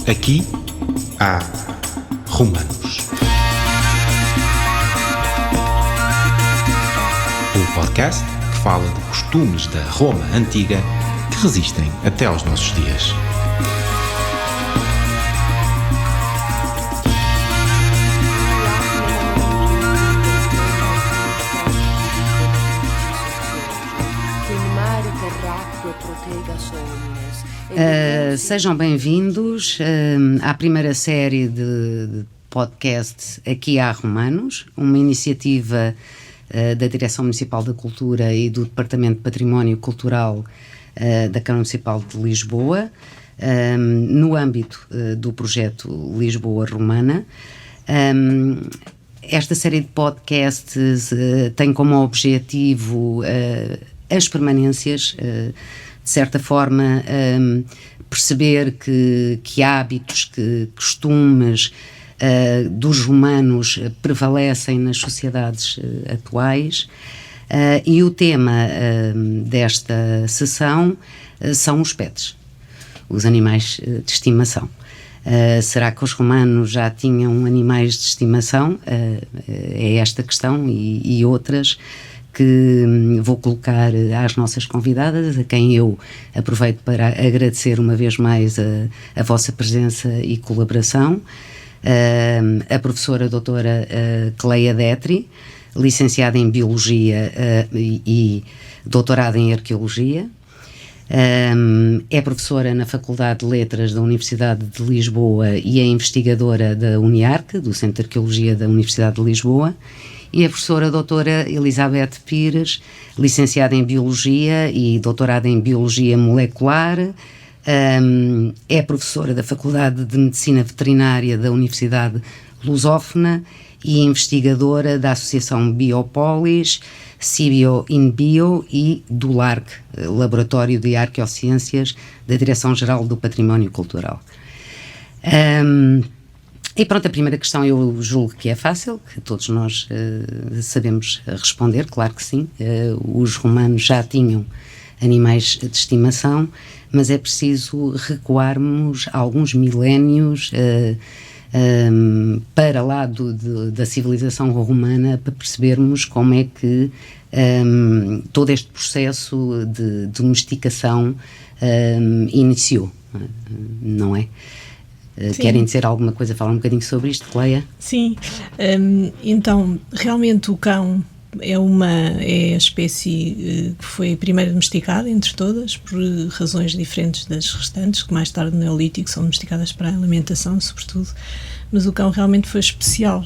Aqui há Romanos. O podcast que fala de costumes da Roma antiga que resistem até aos nossos dias. Sejam bem-vindos à primeira série de podcast Aqui há Romanos, uma iniciativa da Direção Municipal da Cultura e do Departamento de Património Cultural da Câmara Municipal de Lisboa, no âmbito do projeto Lisboa Romana. Esta série de podcasts tem como objetivo as permanências, de certa forma, perceber que hábitos, que costumes dos romanos prevalecem nas sociedades atuais, e o tema desta sessão são os pets, os animais de estimação. Será que os romanos já tinham animais de estimação? É esta questão e outras que vou colocar às nossas convidadas, a quem eu aproveito para agradecer uma vez mais a vossa presença e colaboração. A professora doutora Cleia Detri, licenciada em Biologia e doutorada em Arqueologia. É professora na Faculdade de Letras da Universidade de Lisboa e é investigadora da UniArque, do Centro de Arqueologia da Universidade de Lisboa. E a professora doutora Elizabeth Pires, licenciada em Biologia e doutorada em Biologia Molecular, é professora da Faculdade de Medicina Veterinária da Universidade Lusófona e investigadora da Associação Biopolis, Cibio in Bio e do LARC, Laboratório de Arqueociências da Direção-Geral do Património Cultural. E pronto, a primeira questão eu julgo que é fácil, que todos nós sabemos responder, claro que sim. Os romanos já tinham animais de estimação, mas é preciso recuarmos alguns milénios para lá da civilização romana para percebermos como é que todo este processo de domesticação iniciou, não é? Querem dizer alguma coisa, falar um bocadinho sobre isto, Cleia? Sim, então realmente o cão é a espécie que foi primeiro domesticada entre todas, por razões diferentes das restantes, que mais tarde no Neolítico são domesticadas para a alimentação, sobretudo, mas o cão realmente foi especial.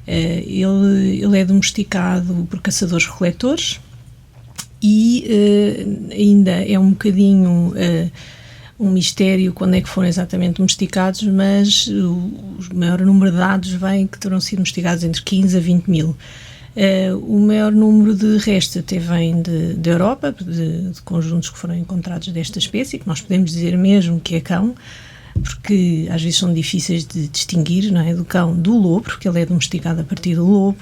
Ele é domesticado por caçadores-coletores e ainda é um bocadinho um mistério quando é que foram exatamente domesticados, mas o maior número de dados vem que terão sido domesticados entre 15 a 20 mil. O maior número de restos até vem da Europa, de conjuntos que foram encontrados desta espécie, que nós podemos dizer mesmo que é cão, porque às vezes são difíceis de distinguir, não é? Do cão do lobo, porque ele é domesticado a partir do lobo.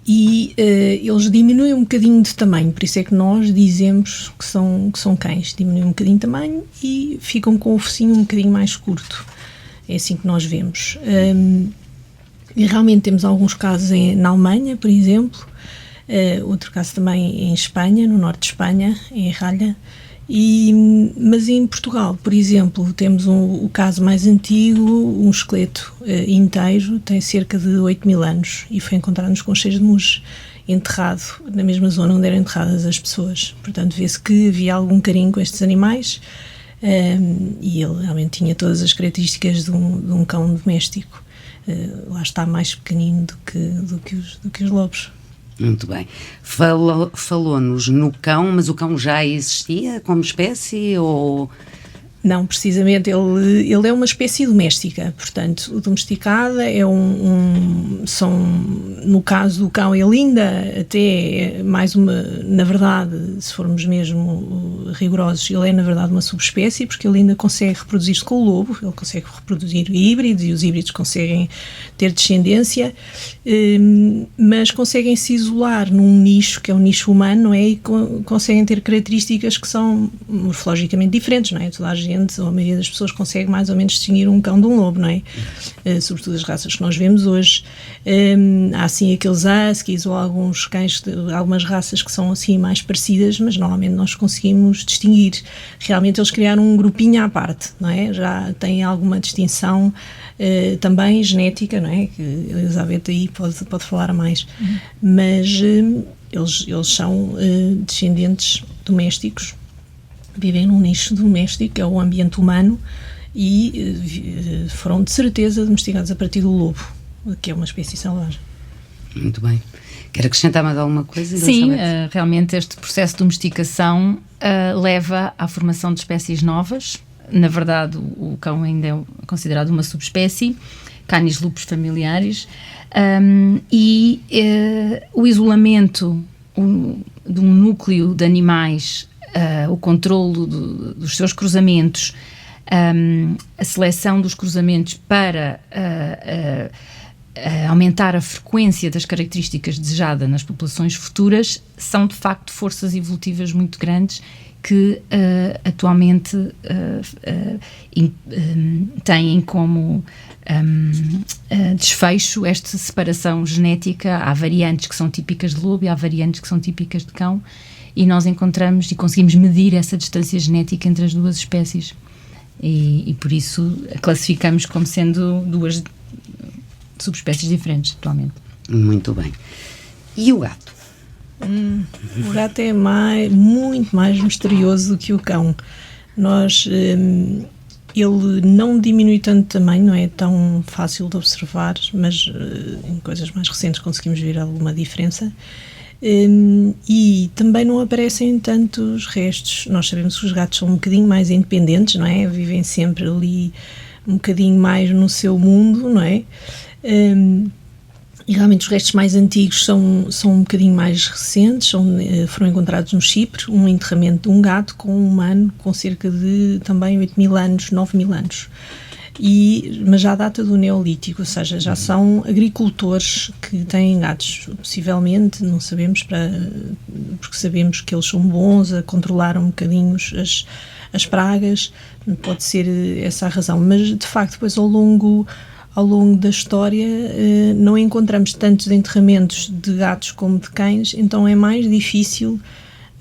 Eles diminuem um bocadinho de tamanho, por isso é que nós dizemos que são cães, diminuem um bocadinho de tamanho e ficam com o focinho um bocadinho mais curto, é assim que nós vemos. E realmente temos alguns casos na Alemanha, por exemplo, outro caso também em Espanha, no norte de Espanha, em Erralha, mas em Portugal, por exemplo, temos o caso mais antigo, um esqueleto inteiro, tem cerca de 8 mil anos e foi encontrado nos Concheiros de Muges, enterrado na mesma zona onde eram enterradas as pessoas. Portanto, vê-se que havia algum carinho com estes animais e ele realmente tinha todas as características de um cão doméstico. Lá está, mais pequenino do que os lobos. Muito bem. Falou-nos no cão, mas o cão já existia como espécie ou... Não, precisamente, ele é uma espécie doméstica, portanto, o domesticada é no caso do cão, ele ainda até é mais na verdade, se formos mesmo rigorosos, ele é na verdade uma subespécie, porque ele ainda consegue reproduzir-se com o lobo, ele consegue reproduzir híbridos e os híbridos conseguem ter descendência, mas conseguem se isolar num nicho, que é um nicho humano, não é? E conseguem ter características que são morfologicamente diferentes, não é? Toda a gente gente, ou a maioria das pessoas, consegue mais ou menos distinguir um cão de um lobo, não é? Sobretudo as raças que nós vemos hoje. Há assim aqueles huskies ou alguns cães, algumas raças que são assim mais parecidas, mas normalmente nós conseguimos distinguir. Realmente eles criaram um grupinho à parte, não é? Já tem alguma distinção também genética, não é? Que a Elizabeth aí pode falar mais. Mas eles são descendentes domésticos, vivem num nicho doméstico, que é o ambiente humano, e foram de certeza domesticados a partir do lobo, que é uma espécie selvagem. Muito bem. Quer acrescentar mais alguma coisa? Sim, realmente este processo de domesticação leva à formação de espécies novas. Na verdade, o cão ainda é considerado uma subespécie, Canis lupus familiaris, e o isolamento de um núcleo de animais, o controlo dos seus cruzamentos, a seleção dos cruzamentos para aumentar a frequência das características desejadas nas populações futuras, são de facto forças evolutivas muito grandes que atualmente têm como desfecho esta separação genética. Há variantes que são típicas de lobo e há variantes que são típicas de cão, e nós encontramos e conseguimos medir essa distância genética entre as duas espécies, e por isso a classificamos como sendo duas subespécies diferentes atualmente. Muito bem. E o gato? O gato é muito mais misterioso do que o cão. Ele não diminui tanto de tamanho, não é tão fácil de observar, mas em coisas mais recentes conseguimos ver alguma diferença. E também não aparecem tantos restos. Nós sabemos que os gatos são um bocadinho mais independentes, não é? Vivem sempre ali um bocadinho mais no seu mundo, não é? E realmente os restos mais antigos são um bocadinho mais recentes, foram encontrados no Chipre, um enterramento de um gato com um humano com cerca de também 8.000 anos, 9.000 anos. Mas já data do Neolítico, ou seja, já são agricultores que têm gatos, possivelmente, não sabemos, porque sabemos que eles são bons a controlar um bocadinho as pragas, pode ser essa a razão, mas de facto depois ao longo da história não encontramos tantos enterramentos de gatos como de cães, então é mais difícil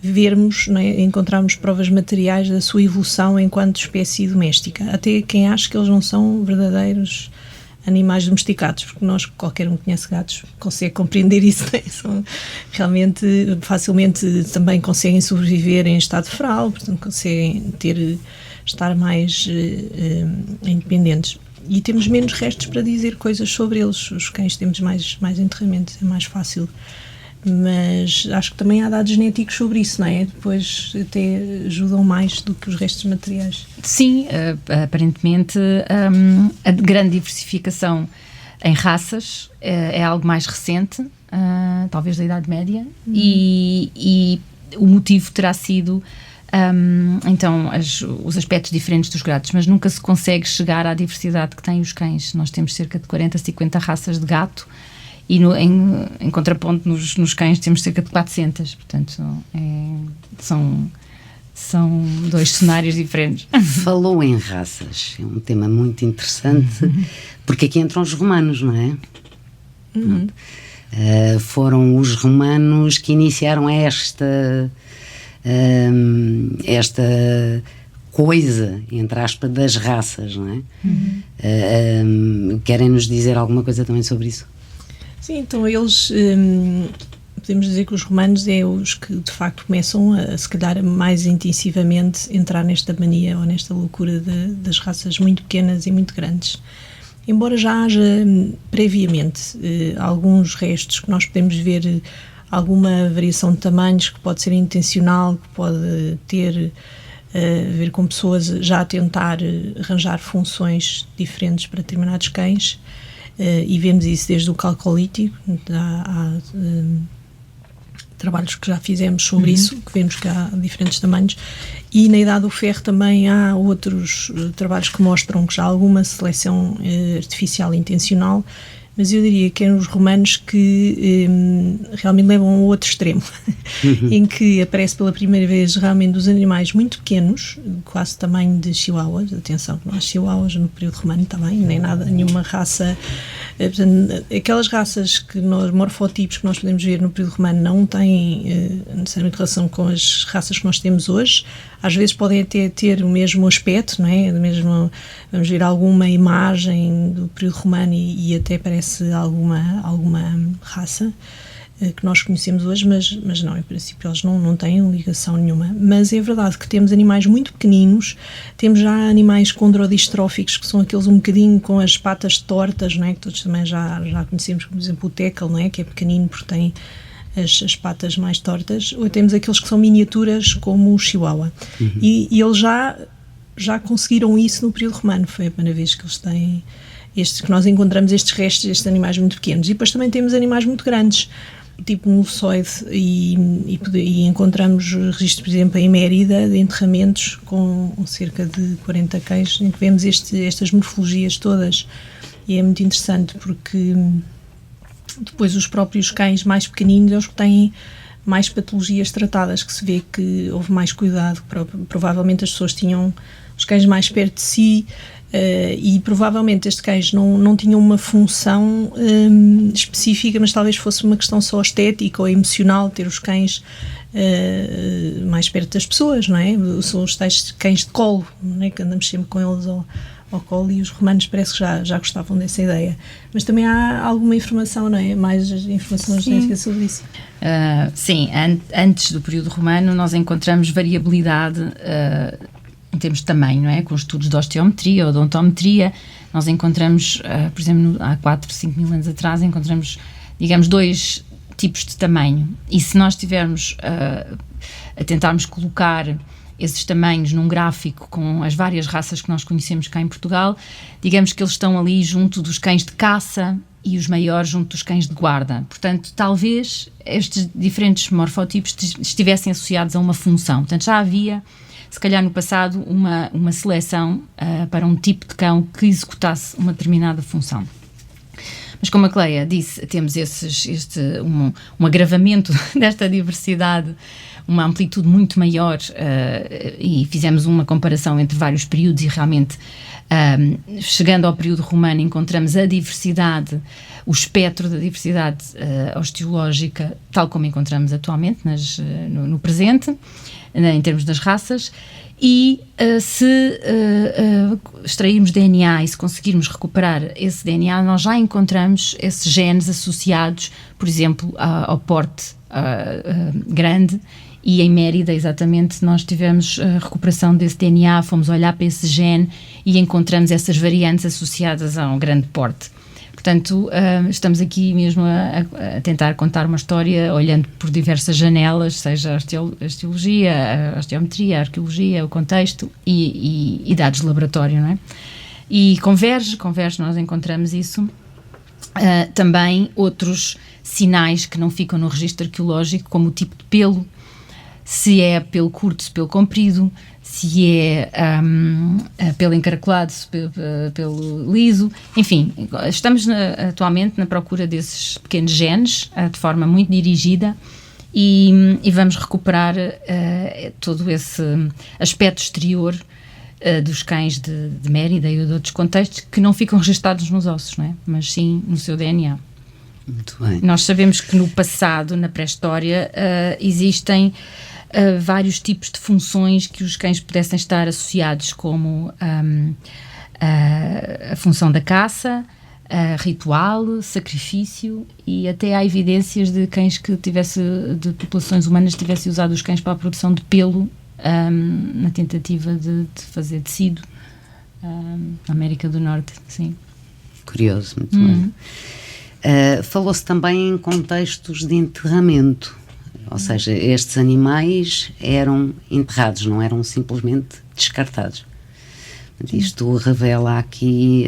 vermos, não é, encontrarmos provas materiais da sua evolução enquanto espécie doméstica. Até quem acha que eles não são verdadeiros animais domesticados, porque qualquer um que conhece gatos consegue compreender isso, né? Realmente facilmente também conseguem sobreviver em estado feral, portanto conseguem estar mais independentes. E temos menos restos para dizer coisas sobre eles. Os cães temos mais enterramentos, é mais fácil. Mas acho que também há dados genéticos sobre isso, não é? Depois até ajudam mais do que os restos materiais. Sim, aparentemente a grande diversificação em raças é algo mais recente, talvez da Idade Média, e o motivo terá sido então os aspectos diferentes dos gatos, mas nunca se consegue chegar à diversidade que têm os cães. Nós temos cerca de 40, 50 raças de gato, e em contraponto nos cães temos cerca de 400, portanto são dois cenários diferentes. Falou em raças, é um tema muito interessante, porque aqui entram os romanos, não é? Foram os romanos que iniciaram esta coisa, entre aspas, das raças, não é? Querem nos dizer alguma coisa também sobre isso? Sim, então eles, podemos dizer que os romanos é os que de facto começam a se calhar mais intensivamente entrar nesta mania ou nesta loucura das raças muito pequenas e muito grandes. Embora já haja previamente alguns restos que nós podemos ver, alguma variação de tamanhos que pode ser intencional, que pode ter a ver com pessoas já a tentar arranjar funções diferentes para determinados cães, e vemos isso desde o Calcolítico. Há trabalhos que já fizemos sobre isso, que vemos que há diferentes tamanhos, e na Idade do Ferro também há outros trabalhos que mostram que já há alguma seleção artificial intencional mas eu diria que eram os romanos que realmente levam ao outro extremo, em que aparece pela primeira vez realmente os animais muito pequenos, quase tamanho de chihuahuas. Atenção, não há chihuahuas no período romano também, nem nada, nenhuma raça. Portanto, aquelas raças morfotipos que nós podemos ver no período romano não têm necessariamente relação com as raças que nós temos hoje. Às vezes podem até ter o mesmo aspecto, não é? Vamos ver alguma imagem do período romano e até parece alguma raça que nós conhecemos hoje, mas não, em princípio eles não têm ligação nenhuma. Mas é verdade que temos animais muito pequeninos, temos já animais condrodistróficos, que são aqueles um bocadinho com as patas tortas, não é? Que todos também já conhecemos, como por exemplo o teckel, não é? Que é pequenino porque tem as patas mais tortas. Ou temos aqueles que são miniaturas, como o chihuahua. E eles já conseguiram isso no período romano, foi a primeira vez que eles têm que nós encontramos estes restos, estes animais muito pequenos. E depois também temos animais muito grandes, tipo um moçoide, e encontramos registros, por exemplo, em Mérida, de enterramentos com cerca de 40 cães, em que vemos estas morfologias todas. E é muito interessante porque depois os próprios cães mais pequeninos, eles têm mais patologias tratadas, que se vê que houve mais cuidado, provavelmente as pessoas tinham os cães mais perto de si, e provavelmente estes cães não tinham uma função específica, mas talvez fosse uma questão só estética ou emocional, ter os cães mais perto das pessoas, não é? São os tais cães de colo, não é? Que andamos sempre com eles ao colo, e os romanos parece que já gostavam dessa ideia. Mas também há alguma informação, não é? Mais informação genética sobre isso. Sim, antes do período romano nós encontramos variabilidade em termos de tamanho, não é? Com estudos de osteometria ou odontometria, nós encontramos, por exemplo, há 4, 5 mil anos atrás, encontramos, digamos, 2 tipos de tamanho. E se nós estivermos a tentarmos colocar esses tamanhos num gráfico com as várias raças que nós conhecemos cá em Portugal, digamos que eles estão ali junto dos cães de caça e os maiores junto dos cães de guarda. Portanto, talvez estes diferentes morfotipos estivessem associados a uma função. Portanto, já havia, se calhar no passado, uma seleção para um tipo de cão que executasse uma determinada função. Mas como a Cleia disse, temos um agravamento desta diversidade, uma amplitude muito maior, e fizemos uma comparação entre vários períodos e realmente, chegando ao período romano, encontramos a diversidade, o espectro da diversidade osteológica, tal como encontramos atualmente no presente, em termos das raças. E se extrairmos DNA e se conseguirmos recuperar esse DNA, nós já encontramos esses genes associados, por exemplo, ao porte grande. E em Mérida, exatamente, nós tivemos a recuperação desse DNA, fomos olhar para esse gene e encontramos essas variantes associadas a um grande porte. Portanto, estamos aqui mesmo a tentar contar uma história olhando por diversas janelas, seja a osteologia, a osteometria, a arqueologia, o contexto e dados de laboratório, não é? E converge, nós encontramos isso. Também outros sinais que não ficam no registro arqueológico, como o tipo de pelo, se é pelo curto, se pelo comprido, se é pelo encaracolado, se pelo liso, enfim, estamos atualmente na procura desses pequenos genes de forma muito dirigida e vamos recuperar todo esse aspecto exterior dos cães de Mérida e de outros contextos que não ficam registados nos ossos, não é? Mas sim no seu DNA. Muito bem. Nós sabemos que no passado, na pré-história, existem vários tipos de funções que os cães pudessem estar associados, como a função da caça, ritual, sacrifício, e até há evidências de cães de populações humanas que tivessem usado os cães para a produção de pelo na tentativa de fazer tecido na América do Norte, sim. Curioso, muito bem. Falou-se também em contextos de enterramento, ou seja, estes animais eram enterrados, não eram simplesmente descartados. Isto revela aqui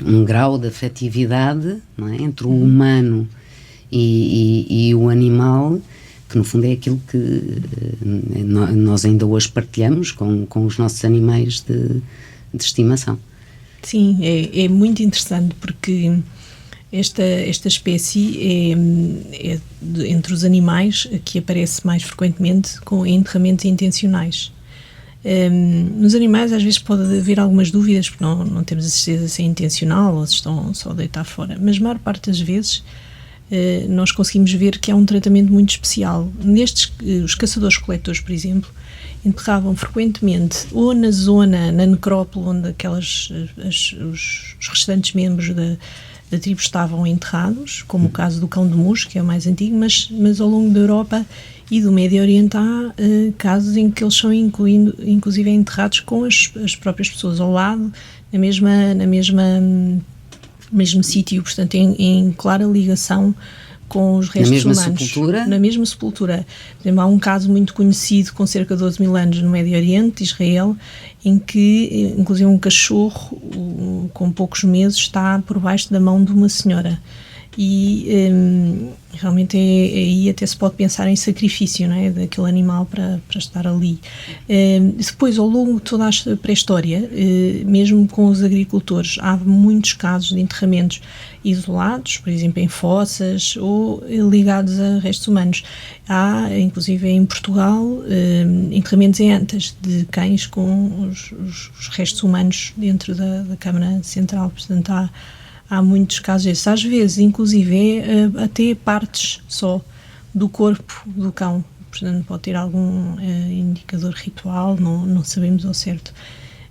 um grau de afetividade, não é, entre o humano e o animal, que no fundo é aquilo que nós ainda hoje partilhamos com os nossos animais de estimação. Sim, é muito interessante porque esta espécie é entre os animais que aparece mais frequentemente com enterramentos intencionais. Nos animais às vezes pode haver algumas dúvidas, porque não temos a certeza se é intencional ou se estão só a deitar fora, mas a maior parte das vezes nós conseguimos ver que há um tratamento muito especial. Os caçadores-coletores, por exemplo, enterravam frequentemente ou na zona, na necrópole, onde os restantes membros da tribo estavam enterrados, como o caso do cão de Mus, que é o mais antigo, mas ao longo da Europa e do Médio Oriente há casos em que eles são inclusive enterrados com as próprias pessoas ao lado, no mesmo sítio, portanto em clara ligação com os restos humanos. Na mesma sepultura. Por exemplo, há um caso muito conhecido com cerca de 12 mil anos no Médio Oriente, Israel, em que inclusive um cachorro com poucos meses está por baixo da mão de uma senhora. E realmente aí até se pode pensar em sacrifício, não é, daquele animal para estar ali. Depois, ao longo de toda a pré-história, mesmo com os agricultores, há muitos casos de enterramentos isolados, por exemplo em fossas ou ligados a restos humanos. Há, inclusive em Portugal, enterramentos em antas de cães com os restos humanos dentro da Câmara Central, portanto há muitos casos desses. Às vezes, inclusive, até partes só do corpo do cão. Portanto, pode ter algum indicador ritual, não sabemos ao certo.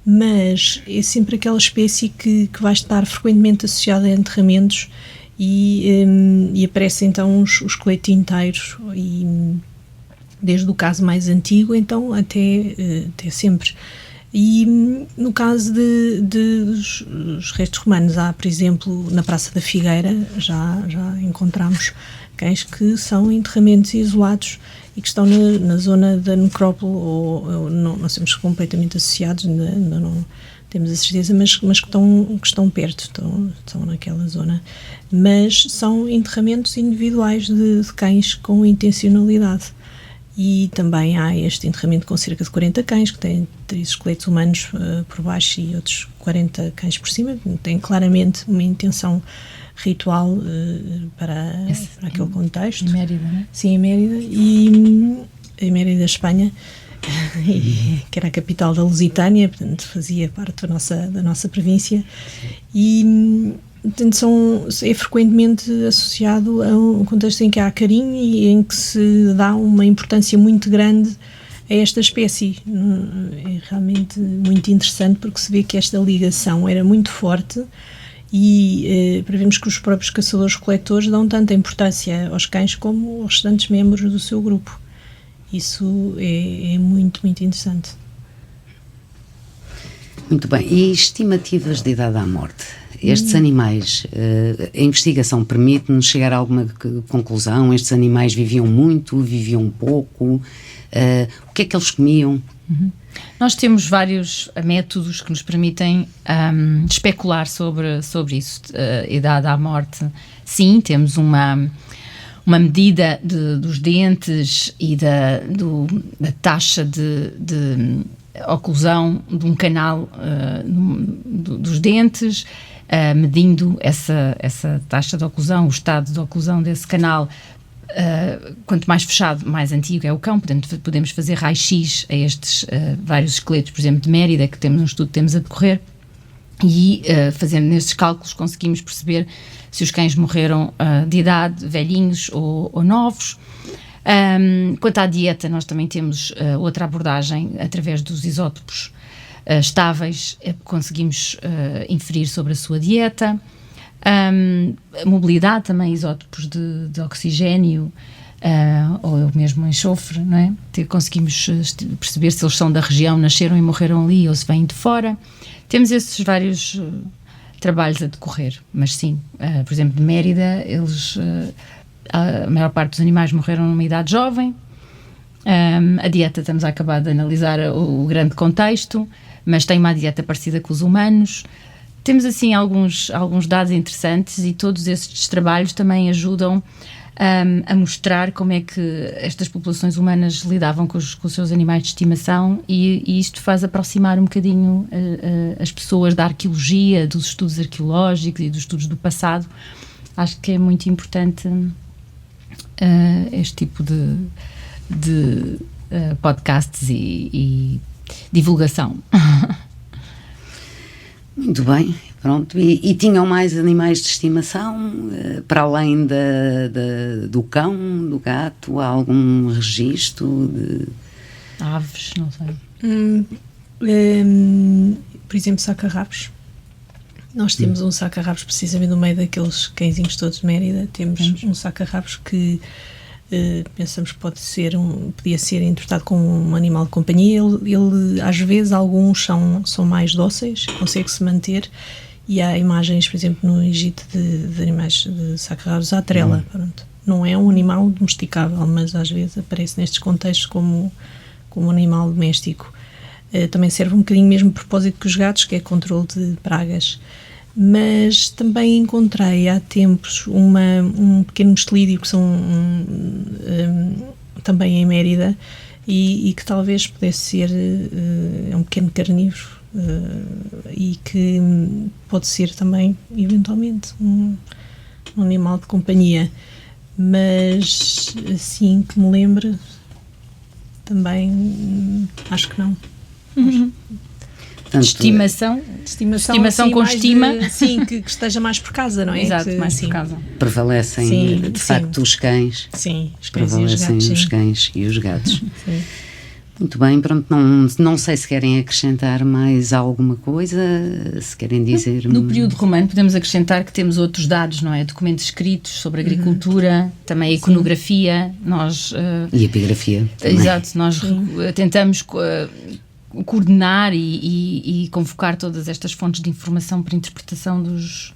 Mas é sempre aquela espécie que vai estar frequentemente associada a enterramentos e aparecem então os esqueletos inteiros, e desde o caso mais antigo, então, até sempre. E no caso dos restos romanos, há, por exemplo, na Praça da Figueira, já encontramos cães que são enterramentos isolados e que estão na zona da necrópole, ou não somos completamente associados, ainda não temos a certeza, mas que estão perto, estão naquela zona. Mas são enterramentos individuais de cães com intencionalidade. E também há este enterramento com cerca de 40 cães, que têm 3 esqueletos humanos por baixo e outros 40 cães por cima. Tem claramente uma intenção ritual para aquele contexto. Em Mérida, não é? Sim, em Mérida. E em Mérida, Espanha, que era a capital da Lusitânia, portanto fazia parte da nossa província. E portanto, é frequentemente associado a um contexto em que há carinho e em que se dá uma importância muito grande a esta espécie. É realmente muito interessante, porque se vê que esta ligação era muito forte e prevemos que os próprios caçadores-coletores dão tanta importância aos cães como aos restantes membros do seu grupo. Isso é muito, muito interessante. Muito bem. E estimativas de idade à morte? Estes animais, a investigação permite-nos chegar a alguma conclusão? Estes animais viviam muito, viviam pouco? O que é que eles comiam? Nós temos vários métodos que nos permitem especular sobre isso. Idade à morte, sim, temos uma medida dos dentes e da taxa de oclusão de um canal dos dentes, medindo essa taxa de oclusão, o estado de oclusão desse canal. Quanto mais fechado, mais antigo é o cão. Portanto, podemos fazer raio-x a estes vários esqueletos, por exemplo, de Mérida, que temos um estudo que temos a decorrer, e fazendo nestes cálculos conseguimos perceber se os cães morreram de idade, velhinhos ou novos. Quanto à dieta, nós também temos outra abordagem através dos isótopos estáveis, conseguimos inferir sobre a sua dieta. A mobilidade também, isótopos de oxigênio ou mesmo enxofre, não é? Conseguimos perceber se eles são da região, nasceram e morreram ali, ou se vêm de fora. Temos esses vários trabalhos a decorrer, mas sim, por exemplo, de Mérida, a maior parte dos animais morreram numa idade jovem. A dieta, estamos a acabar de analisar o grande contexto, mas tem uma dieta parecida com os humanos. Temos assim alguns dados interessantes, e todos estes trabalhos também ajudam a mostrar como é que estas populações humanas lidavam com os seus animais de estimação, e isto faz aproximar um bocadinho as pessoas da arqueologia, dos estudos arqueológicos e dos estudos do passado, acho que é muito importante este tipo de podcasts e divulgação. Muito bem, pronto. E tinham mais animais de estimação, para além do cão, do gato? Há algum registro de... Aves, não sei. Por exemplo, saca-rabos. Nós temos um saca-rabos precisamente no meio daqueles cãezinhos todos de Mérida. Temos um saca-rabos que pensamos que podia ser interpretado como um animal de companhia. Ele às vezes, alguns são mais dóceis, consegue-se manter, e há imagens, por exemplo, no Egito de animais de saca-rabos à trela. Pronto. Não é um animal domesticável, mas às vezes aparece nestes contextos como um animal doméstico. Também serve um bocadinho mesmo a propósito que os gatos, que é controle de pragas. Mas também encontrei há tempos um pequeno mustelídeo que são também em Mérida e que talvez pudesse ser um pequeno carnívoro e que pode ser também eventualmente um animal de companhia, mas assim que me lembre também acho que não. Portanto, Estimação assim, com estima. sim, que esteja mais por casa, não é? Exato, mais por casa. Prevalecem, de facto, os cães. Sim, os cães Prevalecem e os gatos. os cães e os gatos. Sim. Muito bem, pronto, não sei se querem acrescentar mais alguma coisa, se querem dizer... No período romano podemos acrescentar que temos outros dados, não é? Documentos escritos sobre agricultura, também a iconografia, E a epigrafia também. Exato, nós tentamos coordenar e convocar todas estas fontes de informação para interpretação dos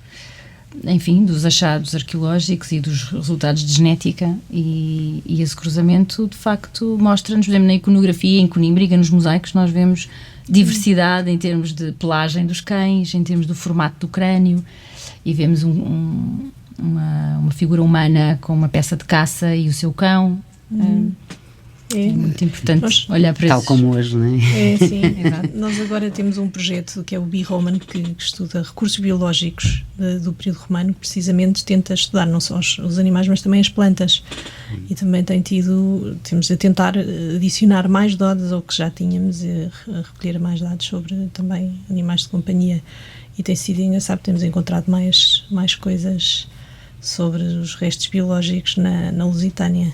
achados arqueológicos e dos resultados de genética, e esse cruzamento de facto mostra-nos, por exemplo, na iconografia em Conímbriga, nos mosaicos, nós vemos diversidade em termos de pelagem dos cães, em termos do formato do crânio, e vemos uma figura humana com uma peça de caça e o seu cão. É muito importante olhar para isso. Tal como hoje, não é? É, sim, exato. Nós agora temos um projeto que é o BiRoman, que estuda recursos biológicos do período romano, precisamente tenta estudar não só os animais, mas também as plantas. E também temos a tentar adicionar mais dados ao que já tínhamos, e recolher mais dados sobre também animais de companhia. E tem sido engraçado, temos encontrado mais coisas sobre os restos biológicos na Lusitânia.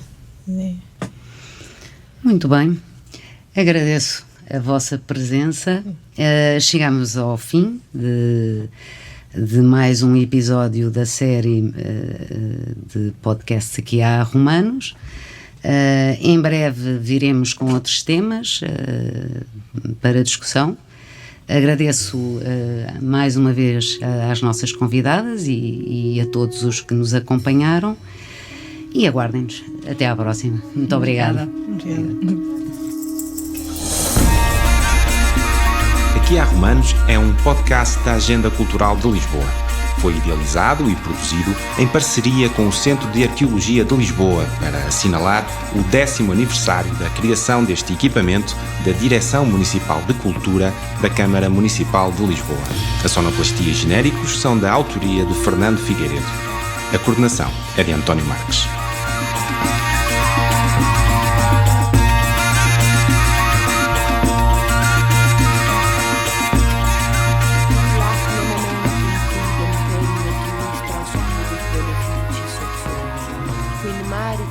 Muito bem, agradeço a vossa presença. Chegamos ao fim de mais um episódio da série de podcasts aqui há Romanos. Em breve viremos com outros temas para discussão. Agradeço mais uma vez às nossas convidadas e a todos os que nos acompanharam. E aguardem-nos. Até à próxima. Muito obrigada. Aqui há Romanos é um podcast da Agenda Cultural de Lisboa. Foi idealizado e produzido em parceria com o Centro de Arqueologia de Lisboa para assinalar o 10º aniversário da criação deste equipamento da Direção Municipal de Cultura da Câmara Municipal de Lisboa. A sonoplastia e genéricos são da autoria de Fernando Figueiredo. A coordenação é de António Marques.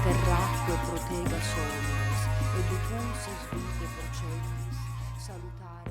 Terracque protega somnis, e du pulsis vide procelis, salutare